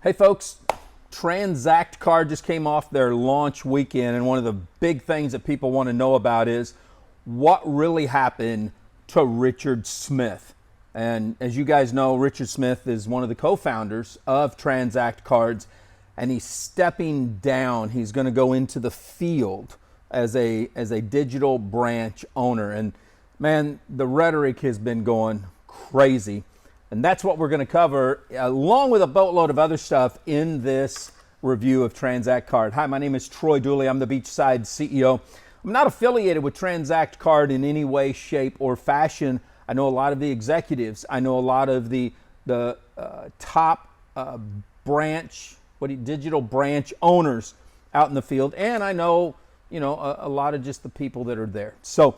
Hey folks, TranzactCard just came off their launch weekend, and one of the big things that people want to know about is what really happened to Richard Smith. And as you guys know, Richard Smith is one of the co-founders of TranzactCards, and he's stepping down. He's going to go into the field as a digital branch owner. And man, the rhetoric has been going crazy. And that's what we're going to cover, along with a boatload of other stuff in this review of TranzactCard. Hi, my name is Troy Dooley. I'm the Beachside CEO. I'm not affiliated with TranzactCard in any way, shape, or fashion. I know a lot of the executives. I know a lot of the top digital branch owners out in the field, and I know a lot of just the people that are there. So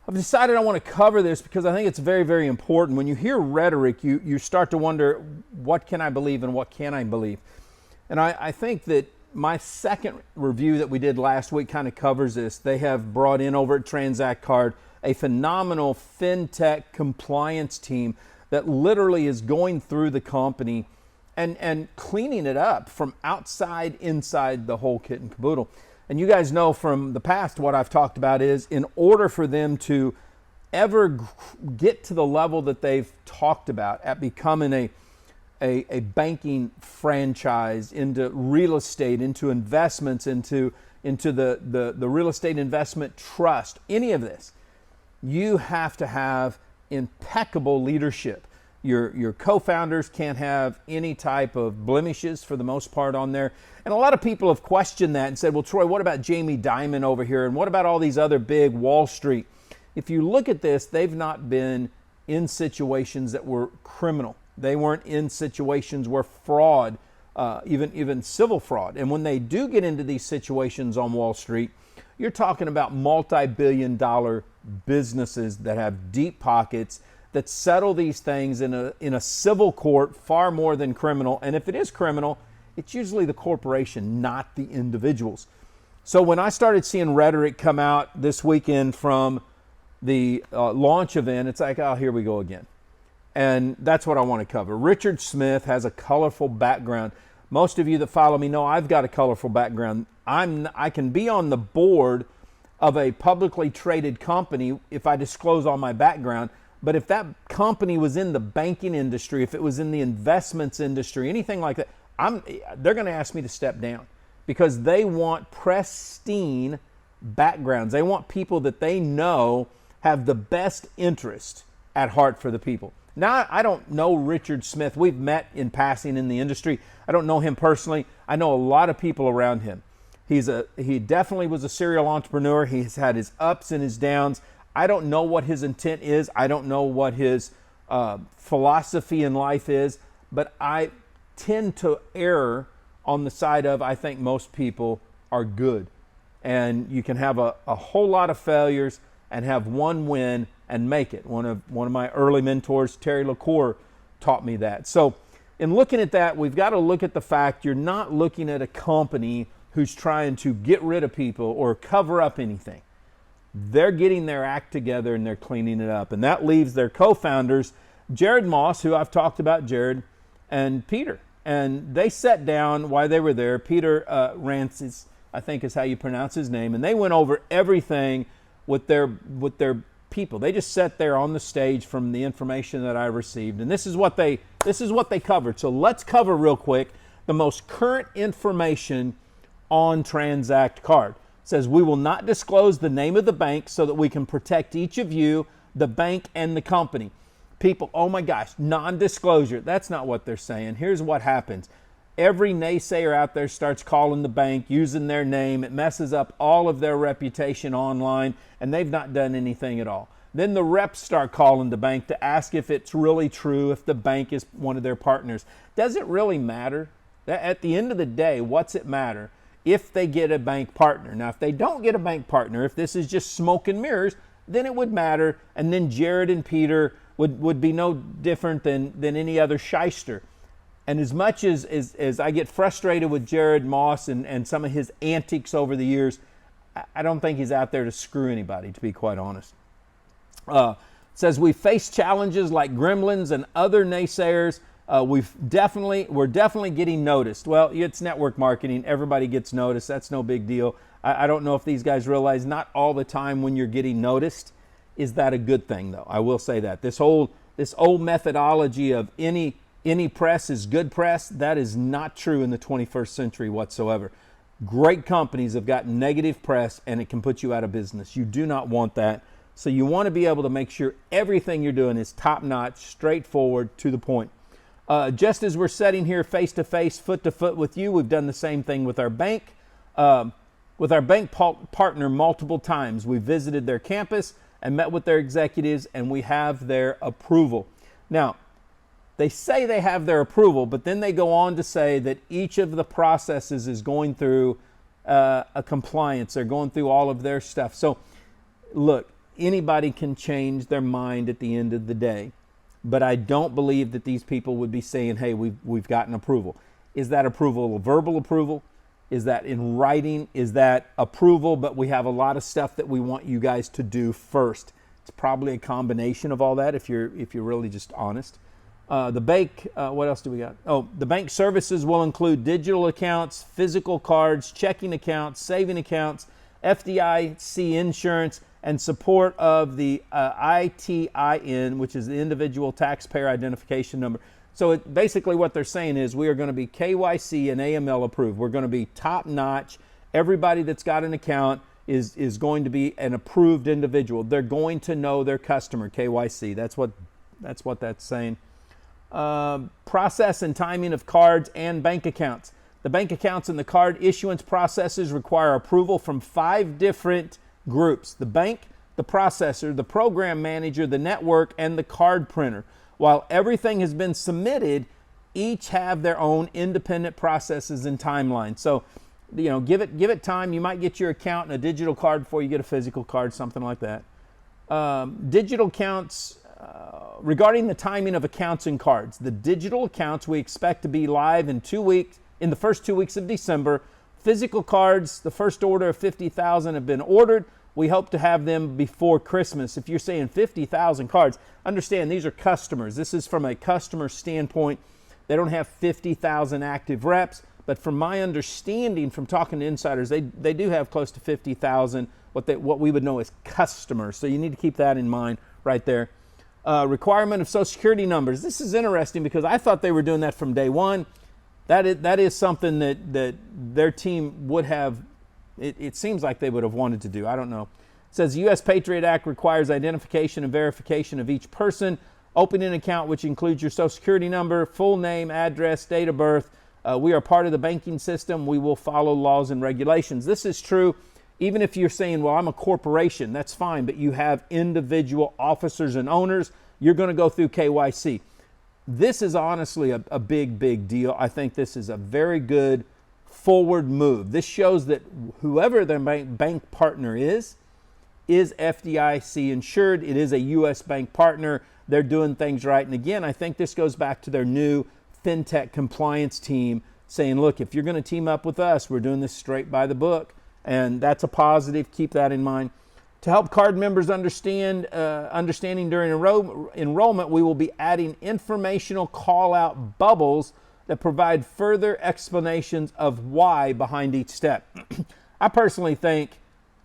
I've decided I want to cover this because I think it's very, very important. When you hear rhetoric, you start to wonder, what can I believe and what can't I believe? And I think that my second review that we did last week kind of covers this. They have brought in over at TranzactCard a phenomenal fintech compliance team that literally is going through the company and cleaning it up from outside, inside, the whole kit and caboodle. And you guys know from the past what I've talked about is, in order for them to ever get to the level that they've talked about at becoming a banking franchise, into real estate, into investments, into the real estate investment trust, any of this, you have to have impeccable leadership. Your co-founders can't have any type of blemishes for the most part on there. And a lot of people have questioned that and said, well, Troy, what about Jamie Dimon over here? And what about all these other big Wall Street? If you look at this, they've not been in situations that were criminal. They weren't in situations where fraud, even civil fraud. And when they do get into these situations on Wall Street, you're talking about multi-billion-dollar businesses that have deep pockets, that settle these things in a civil court far more than criminal. And if it is criminal, it's usually the corporation, not the individuals. So when I started seeing rhetoric come out this weekend from the launch event, it's like, oh, here we go again. And that's what I want to cover. Richard Smith has a colorful background. Most of you that follow me know I've got a colorful background. I can be on the board of a publicly traded company if I disclose all my background. But if that company was in the banking industry, if it was in the investments industry, anything like that, they're going to ask me to step down, because they want pristine backgrounds. They want people that they know have the best interest at heart for the people. Now, I don't know Richard Smith. We've met in passing in the industry. I don't know him personally. I know a lot of people around him. He definitely was a serial entrepreneur. He's had his ups and his downs. I don't know what his intent is. I don't know what his philosophy in life is, but I tend to err on the side of, I think most people are good. And you can have a whole lot of failures and have one win and make it. One of my early mentors, Terry LaCour, taught me that. So in looking at that, we've got to look at the fact you're not looking at a company who's trying to get rid of people or cover up anything. They're getting their act together and they're cleaning it up. And that leaves their co-founders, Jared Moss, who I've talked about, Jared, and Peter. And they sat down while they were there. Peter Rancie, I think is how you pronounce his name. And they went over everything with their people. They just sat there on the stage from the information that I received. And this is what they covered. So let's cover real quick the most current information on TranzactCard. Says, we will not disclose the name of the bank so that we can protect each of you, the bank, and the company. People, oh my gosh, non-disclosure. That's not what they're saying. Here's what happens. Every naysayer out there starts calling the bank, using their name. It messes up all of their reputation online, and they've not done anything at all. Then the reps start calling the bank to ask if it's really true, if the bank is one of their partners. Does it really matter? At the end of the day, what's it matter if they get a bank partner? Now, if they don't get a bank partner, if this is just smoke and mirrors, then it would matter. And then Jared and Peter would be no different than any other shyster. And as much as I get frustrated with Jared Moss and some of his antics over the years, I don't think he's out there to screw anybody, to be quite honest. Says we face challenges like gremlins and other naysayers we're definitely getting noticed. Well, it's network marketing. Everybody gets noticed. That's no big deal. I don't know if these guys realize not all the time when you're getting noticed is that a good thing, though. I will say that this old methodology of any press is good press, that is not true in the 21st century whatsoever. Great companies have gotten negative press and it can put you out of business. You do not want that. So you want to be able to make sure everything you're doing is top notch, straightforward, to the point. Just as we're sitting here face to face, foot to foot with you, we've done the same thing with our bank. With our bank partner multiple times. We visited their campus and met with their executives, and we have their approval. Now, they say they have their approval, but then they go on to say that each of the processes is going through a compliance. They're going through all of their stuff. So, look, anybody can change their mind at the end of the day, but I don't believe that these people would be saying, hey, we've gotten approval. Is that approval a verbal approval? Is that in writing? Is that approval, but we have a lot of stuff that we want you guys to do first? It's probably a combination of all that if you're really just honest. The bank, what else do we got? Oh, the bank services will include digital accounts, physical cards, checking accounts, saving accounts, FDIC insurance, and support of the ITIN, which is the Individual Taxpayer Identification Number. So basically what they're saying is we are going to be KYC and AML approved. We're going to be top notch. Everybody that's got an account is going to be an approved individual. They're going to know their customer, KYC. That's what that's saying. Process and timing of cards and bank accounts. The bank accounts and the card issuance processes require approval from 5 different groups: the bank, the processor, the program manager, the network, and the card printer. While everything has been submitted, each have their own independent processes and timelines. So, give it time. You might get your account and a digital card before you get a physical card, something like that. Digital accounts, regarding the timing of accounts and cards. The digital accounts we expect to be live in the first 2 weeks of December. Physical cards, the first order of 50,000 have been ordered. We hope to have them before Christmas. If you're saying 50,000 cards, understand these are customers. This is from a customer standpoint. They don't have 50,000 active reps, but from my understanding from talking to insiders, they do have close to 50,000, what we would know as customers. So you need to keep that in mind right there. Requirement of Social Security numbers. This is interesting because I thought they were doing that from day one. That is something that their team would have. It seems like they would have wanted to do. I don't know. It says U.S. Patriot Act requires identification and verification of each person. Opening an account, which includes your Social Security number, full name, address, date of birth. We are part of the banking system. We will follow laws and regulations. This is true even if you're saying, well, I'm a corporation. That's fine, but you have individual officers and owners. You're going to go through KYC. This is honestly a big, big deal. I think this is a very good forward move. This shows that whoever their bank partner is FDIC insured. It is a U.S. bank partner. They're doing things right. And again, I think this goes back to their new fintech compliance team saying, look, if you're going to team up with us, we're doing this straight by the book. And that's a positive. Keep that in mind. To help card members understanding during enrollment, we will be adding informational call-out bubbles that provide further explanations of why behind each step. I personally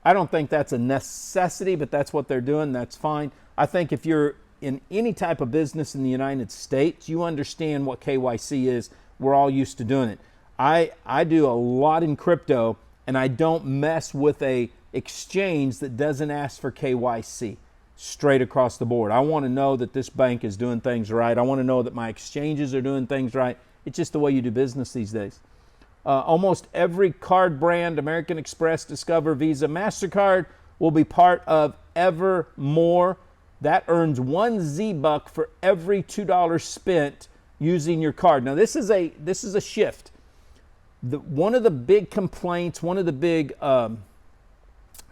I don't think that's a necessity, but that's what they're doing. That's fine. I think if you're in any type of business in the United States, you understand what KYC is. We're all used to doing it. I do a lot in crypto, and I don't mess with a exchange that doesn't ask for KYC straight across the board. I want to know that this bank is doing things right. I want to know that my exchanges are doing things right. It's just the way you do business these days. Almost every card brand, American Express, Discover, Visa, MasterCard, will be part of Evermore. That earns 1 Z-Buck for every $2 spent using your card. Now, this is a shift. One of the big complaints, one of the big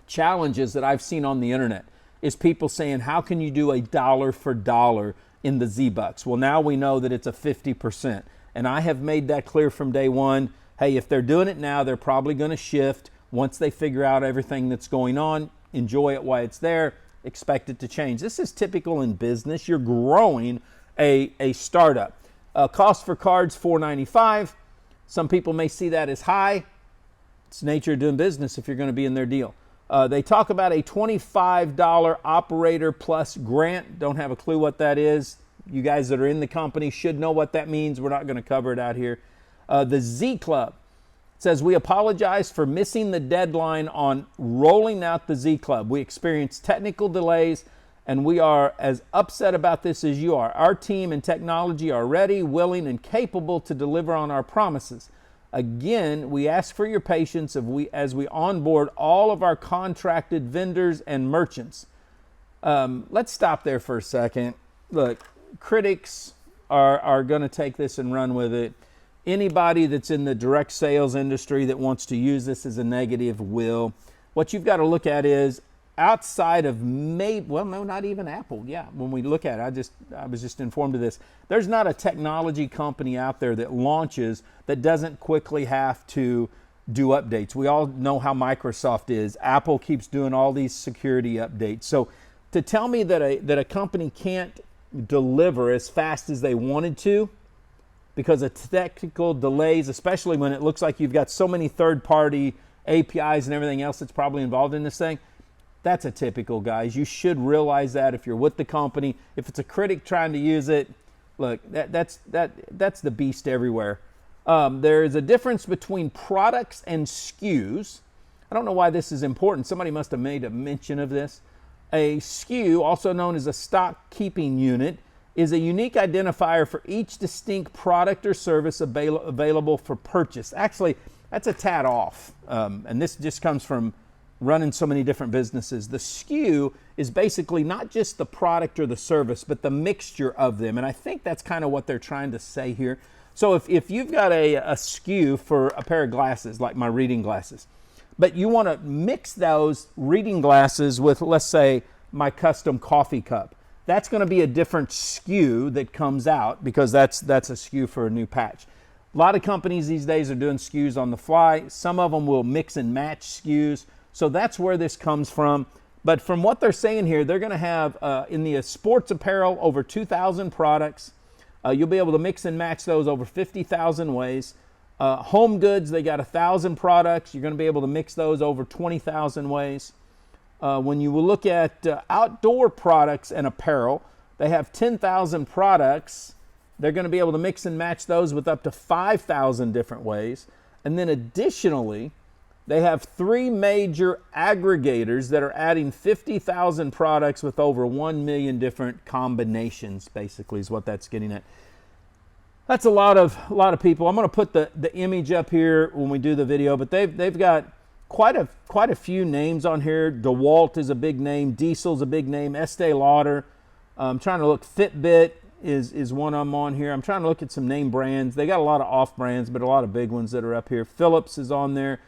challenges that I've seen on the internet is people saying, how can you do a dollar for dollar in the Z-Bucks? Well, now we know that it's a 50%. And I have made that clear from day one. Hey, if they're doing it now, they're probably going to shift. Once they figure out everything that's going on, enjoy it while it's there, expect it to change. This is typical in business. You're growing a startup. Cost for cards, $4.95. Some people may see that as high. It's the nature of doing business if you're going to be in their deal. They talk about a $25 operator plus grant. Don't have a clue what that is. You guys that are in the company should know what that means. We're not going to cover it out here. The Z Club says, we apologize for missing the deadline on rolling out the Z Club. We experienced technical delays and we are as upset about this as you are. Our team and technology are ready, willing, and capable to deliver on our promises. Again, we ask for your patience as we onboard all of our contracted vendors and merchants. Let's stop there for a second. Look, critics are going to take this and run with it. Anybody that's in the direct sales industry that wants to use this as a negative will. What you've got to look at is outside of not even Apple. Yeah, when we look at it, I was just informed of this. There's not a technology company out there that launches that doesn't quickly have to do updates. We all know how Microsoft is. Apple keeps doing all these security updates. So to tell me that a company can't deliver as fast as they wanted to because of technical delays, especially when it looks like you've got so many third-party APIs and everything else that's probably involved in this thing, that's a typical, guys. You should realize that if you're with the company. If it's a critic trying to use it, look, that's the beast everywhere. There is a difference between products and SKUs. I don't know why this is important. Somebody must have made a mention of this. A SKU, also known as a stock keeping unit, is a unique identifier for each distinct product or service available for purchase. Actually, that's a tad off, and this just comes from running so many different businesses. The SKU is basically not just the product or the service, but the mixture of them, and I think that's kind of what they're trying to say here. So if you've got a SKU for a pair of glasses, like my reading glasses, but you want to mix those reading glasses with, let's say, my custom coffee cup, that's going to be a different SKU that comes out because that's a SKU for a new patch. A lot of companies these days are doing SKUs on the fly. Some of them will mix and match SKUs. So that's where this comes from. But from what they're saying here, they're going to have, in the sports apparel, over 2,000 products. You'll be able to mix and match those over 50,000 ways. Home goods, they got 1,000 products. You're going to be able to mix those over 20,000 ways. When you will look at outdoor products and apparel, they have 10,000 products. They're going to be able to mix and match those with up to 5,000 different ways. And then additionally, they have 3 major aggregators that are adding 50,000 products with over 1 million different combinations, basically, is what that's getting at. That's a lot of people. I'm going to put the image up here when we do the video, but they've got quite a few names on here. DeWalt is a big name. Diesel's a big name. Estee Lauder. I'm trying to look. Fitbit is one I'm on here. I'm trying to look at some name brands. They got a lot of off brands, but a lot of big ones that are up here. Philips is on there.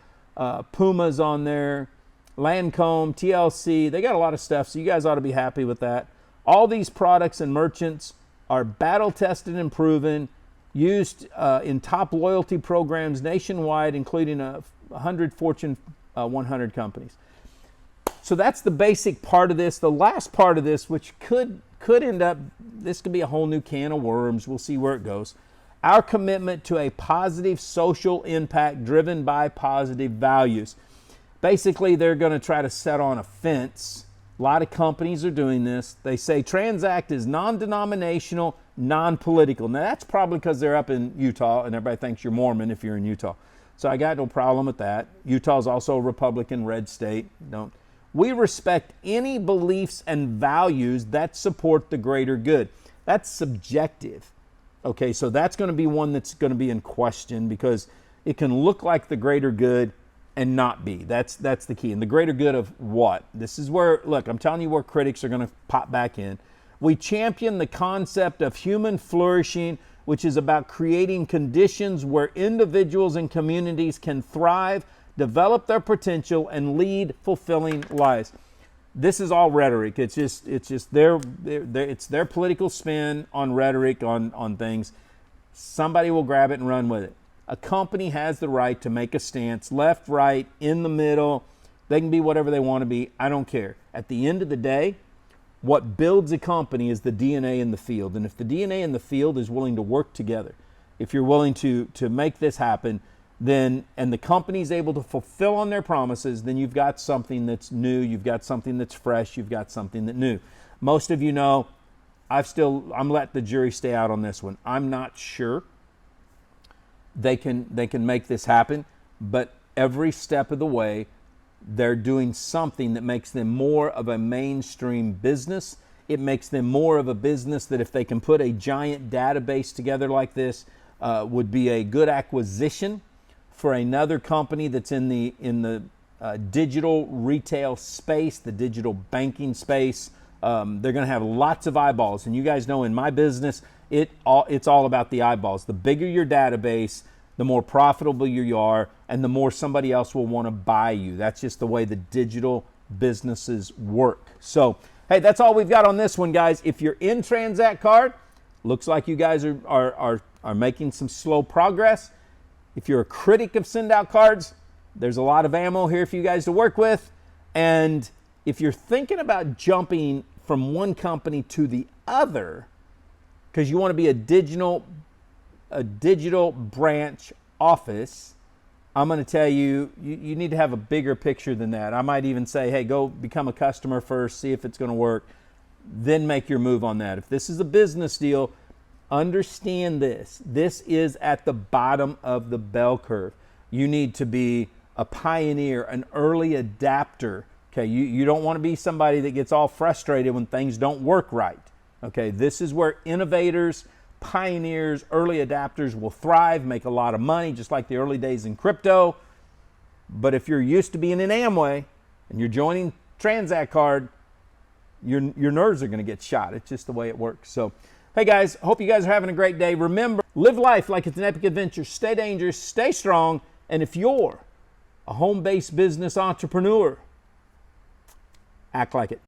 Puma's on there. Lancome, TLC. They got a lot of stuff, so you guys ought to be happy with that. All these products and merchants are battle tested and proven, used in top loyalty programs nationwide, including 100 Fortune 100 companies. So that's the basic part of this. The last part of this, which could end up, this could be a whole new can of worms. We'll see where it goes. Our commitment to a positive social impact driven by positive values. Basically, they're going to try to set on a fence. A lot of companies are doing this. They say Transact is non-denominational, non-political. Now, that's probably because they're up in Utah, and everybody thinks you're Mormon if you're in Utah. So I got no problem with that. Utah is also a Republican red state. We respect any beliefs and values that support the greater good. That's subjective. Okay, so that's going to be one that's going to be in question because it can look like the greater good and not be. That's the key. And the greater good of what? This is where, look, I'm telling you where critics are going to pop back in. We champion the concept of human flourishing, which is about creating conditions where individuals and communities can thrive, develop their potential, and lead fulfilling lives. This is all rhetoric. It's just their political spin on rhetoric on things. Somebody will grab it and run with it. A company has the right to make a stance, left, right, in the middle. They can be whatever they want to be. I don't care. At the end of the day, What builds a company is the DNA in the field. And if the DNA in the field is willing to work together, if you're willing to make this happen, then, and the company's able to fulfill on their promises, then you've got something that's new, you've got something that's fresh, you've got something that's new. Most of you know, I'm letting the jury stay out on this one. I'm not sure they can make this happen, but every step of the way, they're doing something that makes them more of a mainstream business. It makes them more of a business that if they can put a giant database together like this, would be a good acquisition for another company that's in the digital retail space, the digital banking space. They're going to have lots of eyeballs, and you guys know in my business, it's all about the eyeballs. The bigger your database, the more profitable you are, and the more somebody else will want to buy you. That's just the way the digital businesses work. So, hey, that's all we've got on this one, guys. If you're in TranzactCard, looks like you guys are making some slow progress. If you're a critic of send out cards, there's a lot of ammo here for you guys to work with. And if you're thinking about jumping from one company to the other, because you want to be a digital branch office, I'm going to tell you, you need to have a bigger picture than that. I might even say, hey, go become a customer first, see if it's going to work, then make your move on that. If this is a business deal, understand this. This is at the bottom of the bell curve. You need to be a pioneer, an early adapter. Okay, you don't want to be somebody that gets all frustrated when things don't work right. Okay, this is where innovators, pioneers, early adapters will thrive, make a lot of money, just like the early days in crypto. But if you're used to being in Amway and you're joining TranzactCard, your nerves are going to get shot. It's just the way it works. So, hey guys, hope you guys are having a great day. Remember, live life like it's an epic adventure. Stay dangerous, stay strong, and if you're a home-based business entrepreneur, act like it.